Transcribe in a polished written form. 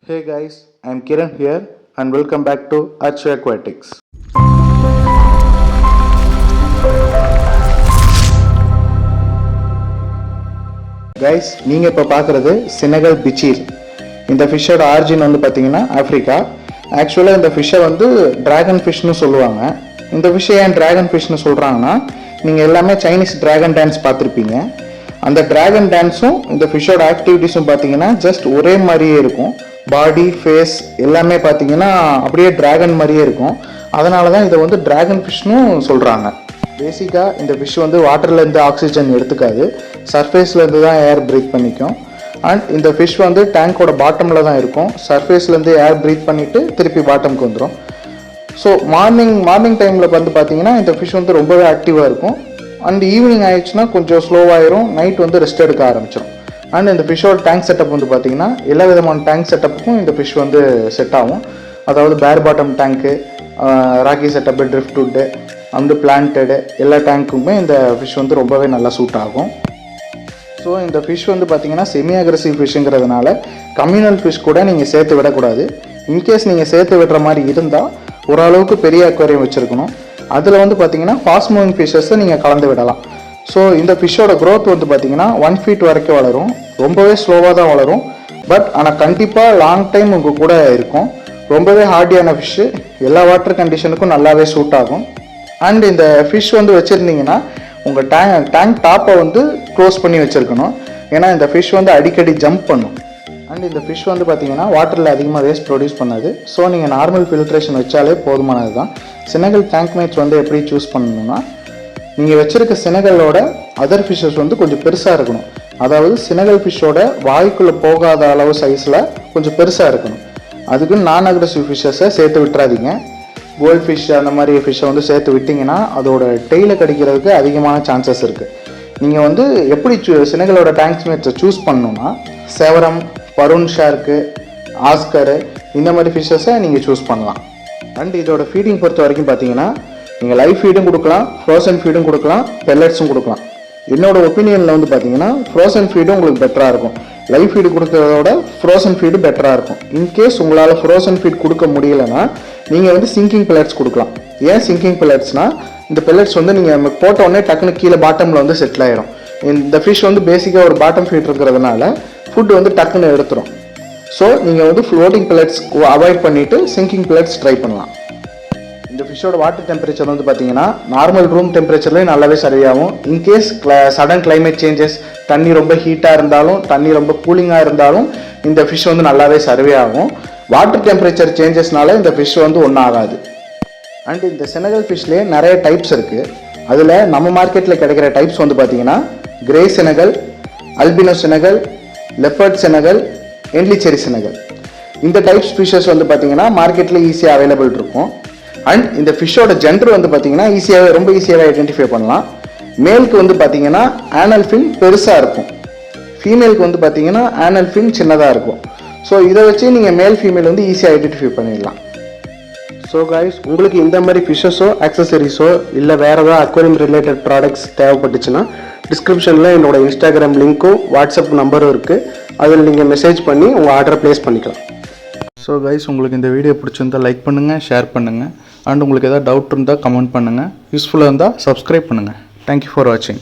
Hey guys, I'm Kiran here and welcome back to Archer Aquatics. Guys, நீங்கள் இப்போ பார்க்குறது Senegal பிச்சீர். இந்த ஃபிஷ்ஷோட origin வந்து பார்த்தீங்கன்னா ஆஃப்ரிக்கா. ஆக்சுவலாக இந்த ஃபிஷ்ஷை வந்து ட்ராகன் ஃபிஷ்னு சொல்லுவாங்க. இந்த ஃபிஷ்ஷை ஏன் ட்ராகன் ஃபிஷ்னு சொல்கிறாங்கன்னா, நீங்கள் எல்லாமே சைனீஸ் ட்ராகன் டான்ஸ் பார்த்துருப்பீங்க. அந்த ட்ராகன் டான்ஸும் இந்த ஃபிஷ்ஷோட ஆக்டிவிட்டீஸும் பார்த்தீங்கன்னா ஜஸ்ட் ஒரே மாதிரியே இருக்கும். பாடி ஃபேஸ் எல்லாமே பார்த்தீங்கன்னா அப்படியே ட்ராகன் மாதிரியே இருக்கும். அதனால தான் இதை வந்து ட்ராகன் ஃபிஷ்னு சொல்கிறாங்க. பேசிக்காக இந்த ஃபிஷ் வந்து வாட்டர்லேருந்து ஆக்சிஜன் எடுத்துக்காது, சர்ஃபேஸ்லேருந்து தான் ஏர் ப்ரீத் பண்ணிக்கும். அண்ட் இந்த ஃபிஷ் வந்து டேங்கோட பாட்டமில் தான் இருக்கும். சர்ஃபேஸ்லேருந்து ஏர் ப்ரீத் பண்ணிவிட்டு திருப்பி பாட்டமுக்கு வந்துடும். ஸோ மார்னிங் டைமில் வந்து பார்த்தீங்கன்னா இந்த ஃபிஷ் வந்து ரொம்பவே ஆக்டிவாக இருக்கும். அண்ட் ஈவினிங் ஆயிடுச்சுன்னா கொஞ்சம் ஸ்லோவாயிரும், நைட் வந்து ரெஸ்ட் எடுக்க ஆரம்பிச்சிடும். அண்ட் இந்த ஃபிஷ்ஷோட டேங்க் செட்டப் வந்து பார்த்தீங்கன்னா எல்லா விதமான டேங்க் செட்டப்புக்கும் இந்த ஃபிஷ் வந்து செட் ஆகும். அதாவது bare bottom tank, rocky setup, driftwood, and planted எல்லா டேங்க்குமே இந்த ஃபிஷ் வந்து ரொம்பவே நல்லா சூட் ஆகும். ஸோ இந்த ஃபிஷ் வந்து பார்த்தீங்கன்னா செமி அக்ரெசிவ் ஃபிஷ்ஷுங்கிறதுனால கம்யூனல் ஃபிஷ் கூட நீங்கள் சேர்த்து விடக்கூடாது. இன்கேஸ் நீங்கள் சேர்த்து விடுற மாதிரி இருந்தால் ஓரளவுக்கு பெரிய அக்வேரியம் வச்சுருக்கணும். அதில் வந்து பார்த்தீங்கன்னா ஃபாஸ்ட் மூவிங் ஃபிஷ்ஷஸை நீங்கள் கலந்து விடலாம். ஸோ இந்த ஃபிஷ்ஷோட க்ரோத் வந்து பார்த்தீங்கன்னா 1 feet வரைக்கும் வளரும். ரொம்பவே ஸ்லோவாக தான் வளரும், பட் ஆனால் கண்டிப்பாக லாங் டைம் உங்கள் கூட இருக்கும். ரொம்பவே ஹார்டியான ஃபிஷ்ஷு, எல்லா வாட்டர் கண்டிஷனுக்கும் நல்லாவே சூட் ஆகும். அண்ட் இந்த ஃபிஷ் வந்து வச்சுருந்தீங்கன்னா உங்கள் டேங்க் டாப்பை வந்து க்ளோஸ் பண்ணி வச்சுருக்கணும். ஏன்னா இந்த ஃபிஷ் வந்து அடிக்கடி ஜம்ப் பண்ணும். அண்ட் இந்த ஃபிஷ் வந்து பார்த்தீங்கன்னா வாட்டரில் அதிகமாக வேஸ்ட் ப்ரொடியூஸ் பண்ணாது. ஸோ நீங்கள் நார்மல் ஃபில்ட்ரேஷன் வச்சாலே போதுமானது தான். செனகல் டேங்க் மேட்ச் வந்து எப்படி சூஸ் பண்ணணும்னா, நீங்கள் வச்சுருக்க செனகலோட அதர் ஃபிஷ்ஷஸ் வந்து கொஞ்சம் பெருசாக இருக்கணும். அதாவது செனகல் ஃபிஷ்ஷோட வாய்க்குள்ளே போகாத அளவு சைஸில் கொஞ்சம் பெருசாக இருக்கணும். அதுக்கு நான் அக்ரெசிவ் ஃபிஷ்ஷஸை சேர்த்து விட்டுறாதீங்க. கோல்ட் ஃபிஷ் அந்த மாதிரி ஃபிஷ்ஷை வந்து சேர்த்து விட்டிங்கன்னா அதோட டெய்லை கடிக்கிறதுக்கு அதிகமான சான்சஸ் இருக்குது. நீங்கள் வந்து எப்படி செனகலோட டேங்க் மேட்ஸை சூஸ் பண்ணணுன்னா, செவரம், பருண் ஷார்க்கு, ஆஸ்கரு இந்த மாதிரி ஃபிஷ்ஷஸை நீங்கள் சூஸ் பண்ணலாம். அண்ட் இதோட ஃபீடிங் பொறுத்த வரைக்கும் பார்த்தீங்கன்னா நீங்கள் லைவ் ஃபீடும் கொடுக்கலாம், ஃப்ரோசன் ஃபீடும் கொடுக்கலாம், பெல்லட்ஸும் கொடுக்கலாம். என்னோட ஒப்பீனியனில் வந்து பார்த்தீங்கன்னா ஃப்ரோசன் ஃபீடும் உங்களுக்கு பெட்டராக இருக்கும். லைவ் ஃபீடு கொடுக்கறதோட ஃப்ரோசன் ஃபீடு பெட்டராக இருக்கும். இன்கேஸ் உங்களால் ஃப்ரோசன் ஃபீட் கொடுக்க முடியலைன்னா நீங்கள் வந்து சிங்கிங் பெல்லட்ஸ் கொடுக்கலாம். ஏன் சிங்கிங் பெல்லட்ஸ்னால், இந்த பெல்லட்ஸ் வந்து நீங்கள் போட்ட உடனே டக்குன்னு கீழே பாட்டமில் வந்து செட்டில் ஆயிரும். இந்த ஃபிஷ் வந்து பேசிக்காக ஒரு பாட்டம் ஃபீட் இருக்கிறதுனால ஃபுட்டு வந்து டக்குன்னு எடுத்துரும். ஸோ நீங்கள் வந்து ஃப்ளோட்டிங் பெல்லட்ஸ் அவாய்ட் பண்ணிவிட்டு சிங்கிங் பெல்லட்ஸ் ட்ரை பண்ணலாம். இந்த ஃபிஷ்ஷோட வாட்டர் டெம்பரேச்சர் வந்து பார்த்தீங்கன்னா நார்மல் ரூம் டெம்பரேச்சர்லேயே நல்லாவே சரியாகும். இன்கேஸ் சடன் கிளைமேட் சேஞ்சஸ், தண்ணி ரொம்ப ஹீட்டாக இருந்தாலும் தண்ணி ரொம்ப கூலிங்காக இருந்தாலும் இந்த ஃபிஷ் வந்து நல்லாவே சர்வே ஆகும். வாட்டர் டெம்பரேச்சர் சேஞ்சஸ்னால இந்த ஃபிஷ் வந்து ஒன்றும் ஆகாது. அண்ட் இந்த செனகல் ஃபிஷ்லேயே நிறைய டைப்ஸ் இருக்குது. அதில் நம்ம மார்க்கெட்டில் கிடைக்கிற டைப்ஸ் வந்து பார்த்தீங்கன்னா grey Senegal, albino Senegal, leopard Senegal, endlicheri Senegal. இந்த டைப்ஸ் ஃபிஷ்ஷஸ் வந்து பார்த்தீங்கன்னா மார்க்கெட்டில் ஈஸியாக அவைலபிள் இருக்கும். அண்ட் இந்த ஃபிஷ்ஷோட ஜெண்டர் வந்து பார்த்தீங்கன்னா ரொம்ப ஈஸியாகவே ஐடென்டிஃபை பண்ணலாம். மேலுக்கு வந்து பார்த்தீங்கன்னா ஆனல் ஃபின் பெருசாக இருக்கும், ஃபீமேலுக்கு வந்து பார்த்தீங்கன்னா ஆனல் ஃபின் சின்னதாக இருக்கும். ஸோ இதை வச்சு நீங்கள் மேல் ஃபீமேல் வந்து ஈஸியாக ஐடென்டிஃபை பண்ணிடலாம். ஸோ கைஸ், உங்களுக்கு இந்த மாதிரி ஃபிஷ்ஷஸோ ஆக்சசரிஸோ இல்லை வேறு ஏதாவது அக்வேரியம் ரிலேட்டட் ப்ராடக்ட்ஸ் தேவைப்பட்டுச்சுன்னா டிஸ்கிரிப்ஷனில் என்னோட இன்ஸ்டாகிராம் லிங்க்கும் வாட்ஸ்அப் நம்பரும் இருக்குது. அதில் நீங்கள் மெசேஜ் பண்ணி உங்கள் ஆர்டரை ப்ளேஸ் பண்ணிக்கலாம். ஸோ கைஸ், உங்களுக்கு இந்த வீடியோ பிடிச்சிருந்தால் லைக் பண்ணுங்கள், ஷேர் பண்ணுங்கள். அண்ட் உங்களுக்கு எதாவது டவுட் இருந்தால் கமெண்ட் பண்ணுங்கள். யூஸ்ஃபுல்லாக இருந்தால் சப்ஸ்கிரைப் பண்ணுங்கள். தேங்க்யூ ஃபார் வாட்சிங்.